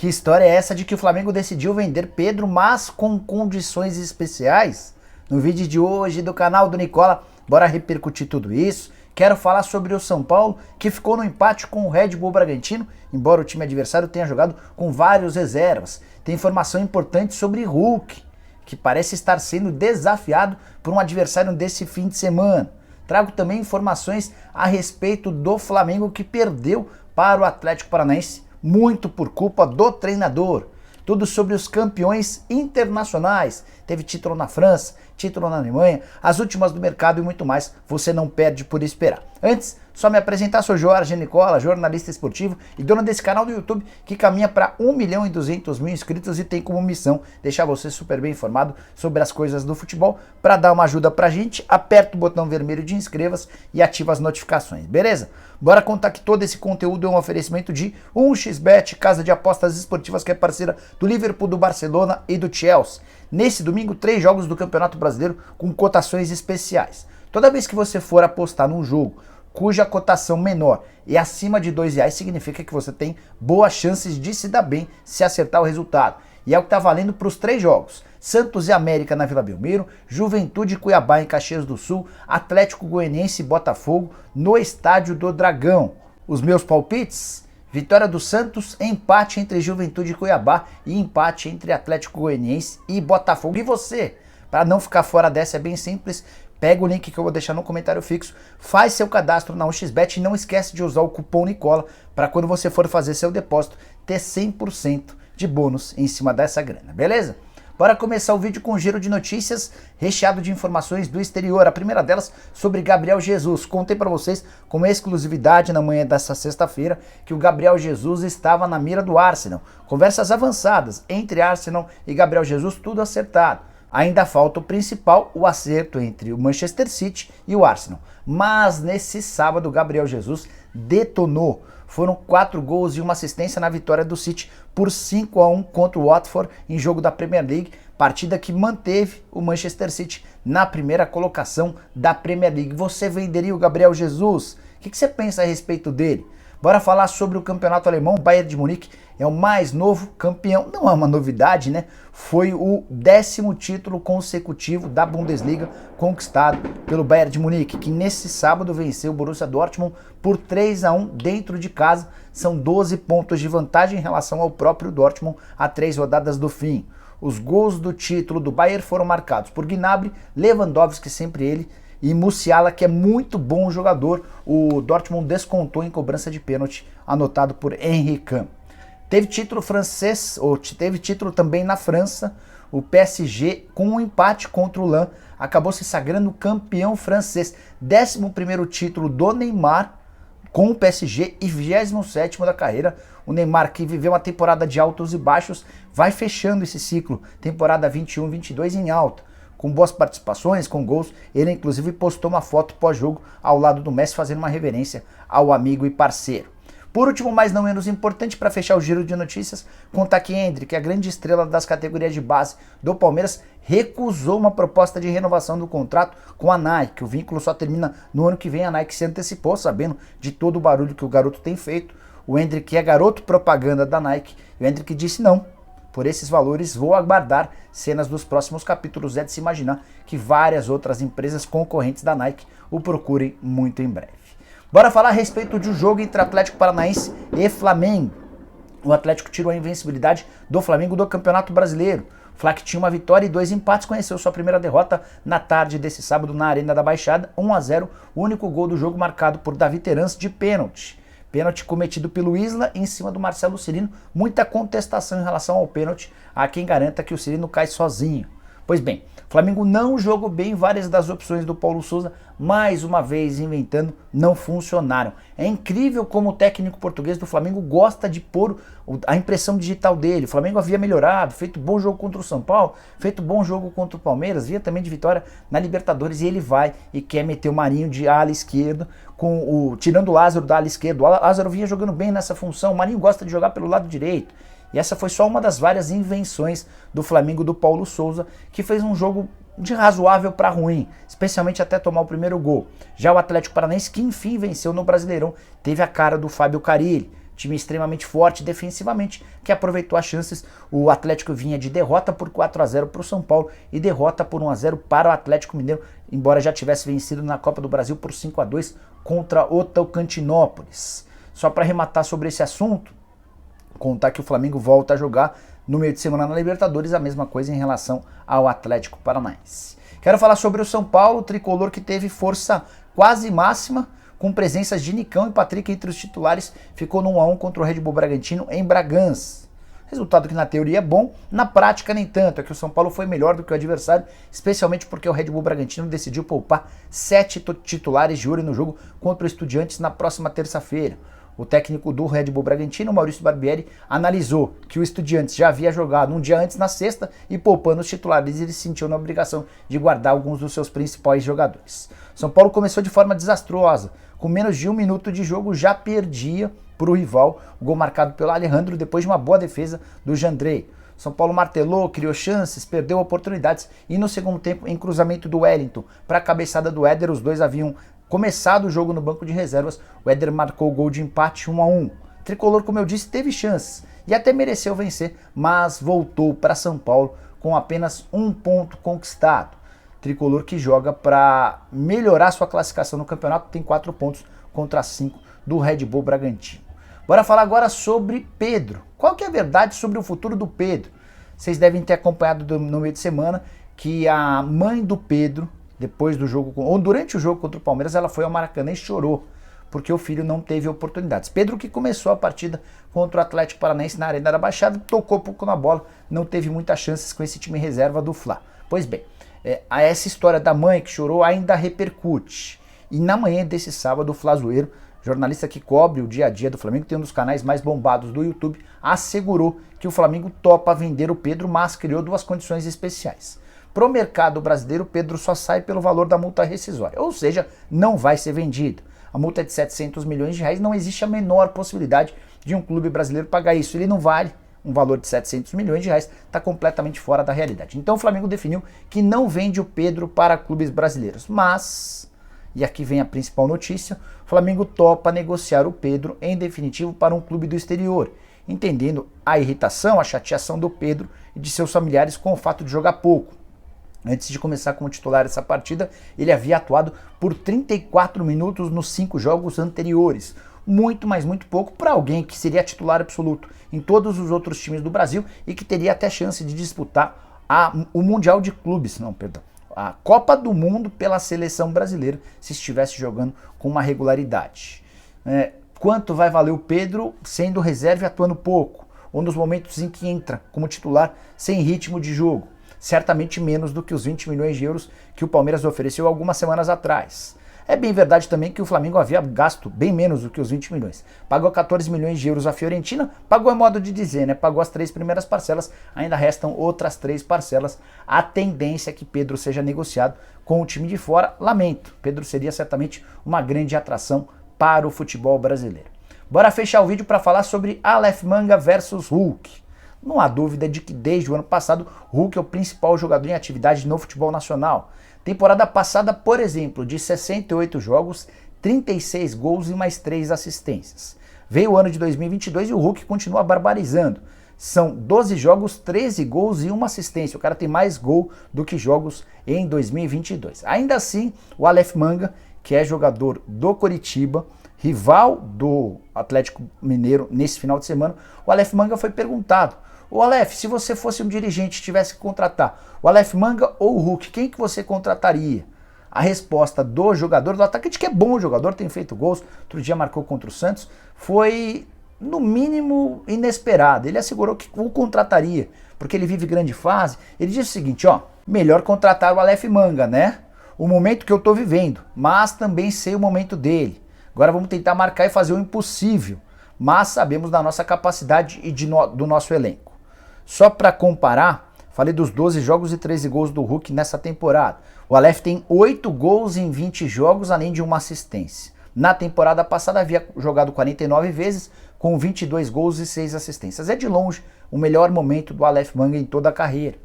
Que história é essa de que o Flamengo decidiu vender Pedro, mas com condições especiais? No vídeo de hoje do canal do Nicola, bora repercutir tudo isso. Quero falar sobre o São Paulo, que ficou no empate com o Red Bull Bragantino, embora o time adversário tenha jogado com vários reservas. Tem informação importante sobre Hulk, que parece estar sendo desafiado por um adversário desse fim de semana. Trago também informações a respeito do Flamengo, que perdeu para o Atlético Paranaense, muito por culpa do treinador. Tudo sobre os campeões internacionais. Teve título na França, título na Alemanha, as últimas do mercado e muito mais. Você não perde por esperar. Antes, só me apresentar, sou Jorge Nicola, jornalista esportivo e dono desse canal do YouTube que caminha para 1.200.000 inscritos e tem como missão deixar você super bem informado sobre as coisas do futebol. Para dar uma ajuda pra gente, aperta o botão vermelho de inscreva-se e ativa as notificações, beleza? Bora contar que todo esse conteúdo é um oferecimento de 1xBet, casa de apostas esportivas que é parceira do Liverpool, do Barcelona e do Chelsea. Nesse domingo, 3 jogos do Campeonato Brasileiro com cotações especiais. Toda vez que você for apostar num jogo cuja cotação menor e acima de R$2, significa que você tem boas chances de se dar bem se acertar o resultado. E é o que está valendo para os 3 jogos. Santos e América na Vila Belmiro, Juventude e Cuiabá em Caxias do Sul, Atlético Goianiense e Botafogo no Estádio do Dragão. Os meus palpites: vitória do Santos, empate entre Juventude e Cuiabá e empate entre Atlético Goianiense e Botafogo. E você? Para não ficar fora dessa é bem simples, pega o link que eu vou deixar no comentário fixo, faz seu cadastro na 1xBet e não esquece de usar o cupom Nicola para quando você for fazer seu depósito ter 100% de bônus em cima dessa grana, beleza? Bora começar o vídeo com um giro de notícias recheado de informações do exterior. A primeira delas sobre Gabriel Jesus. Contei para vocês com exclusividade na manhã dessa sexta-feira que o Gabriel Jesus estava na mira do Arsenal. Conversas avançadas entre Arsenal e Gabriel Jesus, tudo acertado. Ainda falta o principal, o acerto entre o Manchester City e o Arsenal. Mas nesse sábado, Gabriel Jesus detonou. Foram 4 gols e uma assistência na vitória do City por 5-1 contra o Watford em jogo da Premier League, partida que manteve o Manchester City na primeira colocação da Premier League. Você venderia o Gabriel Jesus? O que você pensa a respeito dele? Bora falar sobre o campeonato alemão. O Bayern de Munique é o mais novo campeão. Não é uma novidade, né? Foi o 10º título consecutivo da Bundesliga conquistado pelo Bayern de Munique, que nesse sábado venceu o Borussia Dortmund por 3-1 dentro de casa. São 12 pontos de vantagem em relação ao próprio Dortmund a 3 rodadas do fim. Os gols do título do Bayern foram marcados por Gnabry, Lewandowski, sempre ele, e Musiala, que é muito bom jogador. O Dortmund descontou em cobrança de pênalti, anotado por Henry Can. Teve título francês, ou teve título também na França. O PSG, com um empate contra o Lens, acabou se sagrando campeão francês. 11º título do Neymar com o PSG e 27º da carreira. O Neymar, que viveu uma temporada de altos e baixos, vai fechando esse ciclo. Temporada 21-22 em alta, com boas participações, com gols. Ele inclusive postou uma foto pós-jogo ao lado do Messi, fazendo uma reverência ao amigo e parceiro. Por último, mas não menos importante, para fechar o giro de notícias, contar que Endrick, a grande estrela das categorias de base do Palmeiras, recusou uma proposta de renovação do contrato com a Nike. O vínculo só termina no ano que vem. A Nike se antecipou, sabendo de todo o barulho que o garoto tem feito. O Endrick é garoto propaganda da Nike e o Endrick disse não. Por esses valores, vou aguardar cenas dos próximos capítulos. É de se imaginar que várias outras empresas concorrentes da Nike o procurem muito em breve. Bora falar a respeito de um jogo entre Atlético Paranaense e Flamengo. O Atlético tirou a invencibilidade do Flamengo do Campeonato Brasileiro. O Fla, que tinha uma vitória e 2 empates, conheceu sua primeira derrota na tarde desse sábado na Arena da Baixada, 1-0, o único gol do jogo marcado por Davi Terans de pênalti. Pênalti cometido pelo Isla em cima do Marcelo Cirino. Muita contestação em relação ao pênalti. Há quem garanta que o Cirino cai sozinho. Pois bem, o Flamengo não jogou bem, várias das opções do Paulo Sousa, mais uma vez inventando, não funcionaram. É incrível como o técnico português do Flamengo gosta de pôr a impressão digital dele. O Flamengo havia melhorado, feito bom jogo contra o São Paulo, feito bom jogo contra o Palmeiras, via também de vitória na Libertadores, e ele vai e quer meter o Marinho de ala esquerdo, tirando o Lázaro da ala esquerda. O Lázaro vinha jogando bem nessa função, o Marinho gosta de jogar pelo lado direito. E essa foi só uma das várias invenções do Flamengo do Paulo Sousa, que fez um jogo de razoável para ruim, especialmente até tomar o primeiro gol. Já o Atlético Paranaense, que enfim venceu no Brasileirão, teve a cara do Fábio Carille. time extremamente forte defensivamente, que aproveitou as chances. O Atlético vinha de derrota por 4-0 para o São Paulo e derrota por 1-0 para o Atlético Mineiro, embora já tivesse vencido na Copa do Brasil por 5-2 contra o Tocantinópolis. Só para arrematar sobre esse assunto, contar que o Flamengo volta a jogar no meio de semana na Libertadores, a mesma coisa em relação ao Atlético Paranaense. Quero falar sobre o São Paulo, o tricolor que teve força quase máxima, com presenças de Nicão e Patrick entre os titulares, ficou no 1-1 contra o Red Bull Bragantino em Bragança. Resultado que na teoria é bom, na prática nem tanto, é que o São Paulo foi melhor do que o adversário, especialmente porque o Red Bull Bragantino decidiu poupar 7 titulares de olho no jogo contra o Estudiantes na próxima terça-feira. O técnico do Red Bull Bragantino, Maurício Barbieri, analisou que o Estudiantes já havia jogado um dia antes na sexta e poupando os titulares, ele se sentiu na obrigação de guardar alguns dos seus principais jogadores. São Paulo começou de forma desastrosa, com menos de 1 minuto de jogo já perdia para o rival o gol marcado pelo Alejandro depois de uma boa defesa do Jandrei. São Paulo martelou, criou chances, perdeu oportunidades e no segundo tempo, em cruzamento do Wellington para a cabeçada do Éder, os dois haviam começado o jogo no banco de reservas, o Éder marcou o gol de empate 1-1. Tricolor, como eu disse, teve chances e até mereceu vencer, mas voltou para São Paulo com apenas 1 ponto conquistado. Tricolor que joga para melhorar sua classificação no campeonato, tem 4 pontos contra 5 do Red Bull Bragantino. Bora falar agora sobre Pedro. Qual que é a verdade sobre o futuro do Pedro? Vocês devem ter acompanhado no meio de semana que a mãe do Pedro, depois do jogo, ou durante o jogo contra o Palmeiras, ela foi ao Maracanã e chorou, porque o filho não teve oportunidades. Pedro, que começou a partida contra o Atlético Paranaense na Arena da Baixada, tocou pouco na bola, não teve muitas chances com esse time reserva do Fla. Pois bem, essa história da mãe que chorou ainda repercute. E na manhã desse sábado, o Flazoeiro, jornalista que cobre o dia a dia do Flamengo, tem um dos canais mais bombados do YouTube, assegurou que o Flamengo topa vender o Pedro, mas criou 2 condições especiais. Pro mercado brasileiro, Pedro só sai pelo valor da multa rescisória, ou seja, não vai ser vendido. A multa é de 700 milhões de reais, não existe a menor possibilidade de um clube brasileiro pagar isso. Ele não vale um valor de 700 milhões de reais, está completamente fora da realidade. Então o Flamengo definiu que não vende o Pedro para clubes brasileiros, mas, e aqui vem a principal notícia, o Flamengo topa negociar o Pedro em definitivo para um clube do exterior, entendendo a irritação, a chateação do Pedro e de seus familiares com o fato de jogar pouco. Antes de começar como titular essa partida, ele havia atuado por 34 minutos nos 5 jogos anteriores. Muito, mas muito pouco para alguém que seria titular absoluto em todos os outros times do Brasil e que teria até chance de disputar o Mundial de Clubes, a Copa do Mundo pela seleção brasileira, se estivesse jogando com uma regularidade. Quanto vai valer o Pedro sendo reserva e atuando pouco? Ou nos momentos em que entra como titular sem ritmo de jogo? Certamente menos do que os 20 milhões de euros que o Palmeiras ofereceu algumas semanas atrás. É bem verdade também que o Flamengo havia gasto bem menos do que os 20 milhões. Pagou 14 milhões de euros à Fiorentina, pagou é modo de dizer, né? Pagou as 3 primeiras parcelas, ainda restam outras 3 parcelas. A tendência é que Pedro seja negociado com o time de fora. Lamento, Pedro seria certamente uma grande atração para o futebol brasileiro. Bora fechar o vídeo para falar sobre Aleph Manga versus Hulk. Não há dúvida de que desde o ano passado, Hulk é o principal jogador em atividade no futebol nacional. Temporada passada, por exemplo, de 68 jogos, 36 gols e mais 3 assistências. Veio o ano de 2022 e o Hulk continua barbarizando. São 12 jogos, 13 gols e 1 assistência. O cara tem mais gol do que jogos em 2022. Ainda assim, o Aleph Manga, que é jogador do Coritiba, rival do Atlético Mineiro nesse final de semana, o Aleph Manga foi perguntado: ô Aleph, se você fosse um dirigente e tivesse que contratar o Aleph Manga ou o Hulk, quem que você contrataria? A resposta do jogador, do atacante, que é bom jogador, tem feito gols, outro dia marcou contra o Santos, foi no mínimo inesperada. Ele assegurou que o contrataria, porque ele vive grande fase. Ele disse o seguinte, melhor contratar o Aleph Manga, né? O momento que eu tô vivendo, mas também sei o momento dele. Agora vamos tentar marcar e fazer o impossível, mas sabemos da nossa capacidade e do nosso elenco. Só para comparar, falei dos 12 jogos e 13 gols do Hulk nessa temporada. O Aleph tem 8 gols em 20 jogos, além de uma assistência. Na temporada passada havia jogado 49 vezes, com 22 gols e 6 assistências. É de longe o melhor momento do Aleph Manga em toda a carreira.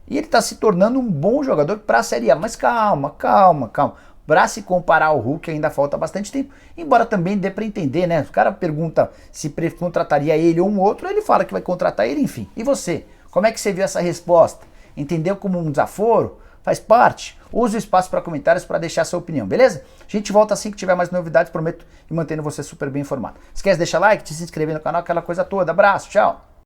E ele está se tornando um bom jogador para a Série A. Mas calma. para se comparar ao Hulk ainda falta bastante tempo, embora também dê para entender, né? O cara pergunta se contrataria ele ou um outro, ele fala que vai contratar ele, enfim. E você? Como é que você viu essa resposta? Entendeu como um desaforo? Faz parte? Use o espaço para comentários para deixar sua opinião, beleza? A gente volta assim que tiver mais novidades, prometo, e mantendo você super bem informado. Esquece de deixar like, de se inscrever no canal, aquela coisa toda. Abraço, tchau!